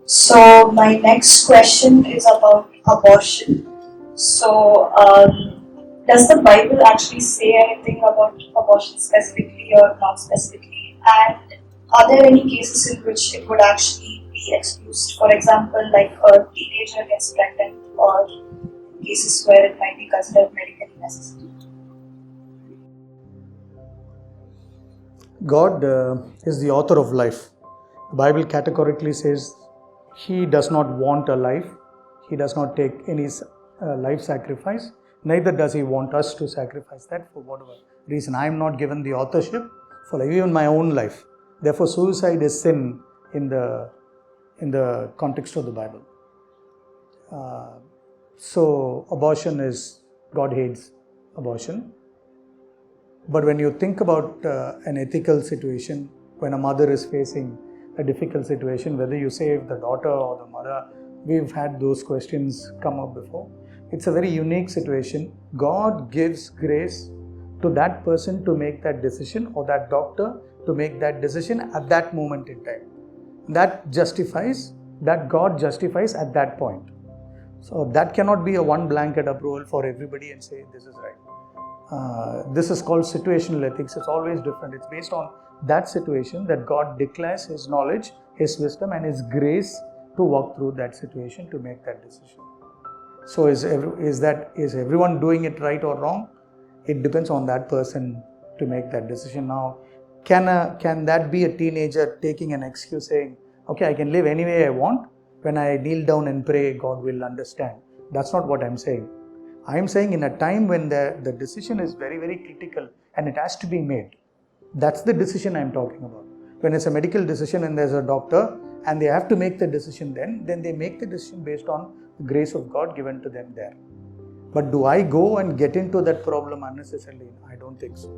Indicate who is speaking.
Speaker 1: So my next question is about abortion. So does the Bible actually say anything about abortion specifically or not specifically? And are there any cases in which it would actually be excused? For example, like a teenager gets pregnant, or cases where it might be considered medically necessary.
Speaker 2: God is the author of life. The Bible categorically says He does not want a life. He does not take any life sacrifice. Neither does He want us to sacrifice that for whatever reason. I am not given the authorship for even my own life. Therefore, suicide is sin in the context of the Bible. So abortion is, God hates abortion. But when you think about an ethical situation, when a mother is facing a difficult situation, whether you save the daughter or the mother, we've had those questions come up before. It's a very unique situation. God gives grace to that person to make that decision, or that doctor to make that decision at that moment in time. That God justifies at that point. So that cannot be a one blanket approval for everybody and say this is right. This is called situational ethics. It's always different. It's based on that situation that God declares His knowledge, His wisdom, and His grace to walk through that situation to make that decision. So is everyone doing it right or wrong? It depends on that person to make that decision. Now, can that be a teenager taking an excuse saying, okay, I can live any way I want. When I kneel down and pray, God will understand. That's not what I'm saying. I am saying in a time when the decision is very, very critical and it has to be made. That's the decision I'm talking about. When it's a medical decision and there's a doctor and they have to make the decision, then they make the decision based on the grace of God given to them there. But do I go and get into that problem unnecessarily? I don't think so.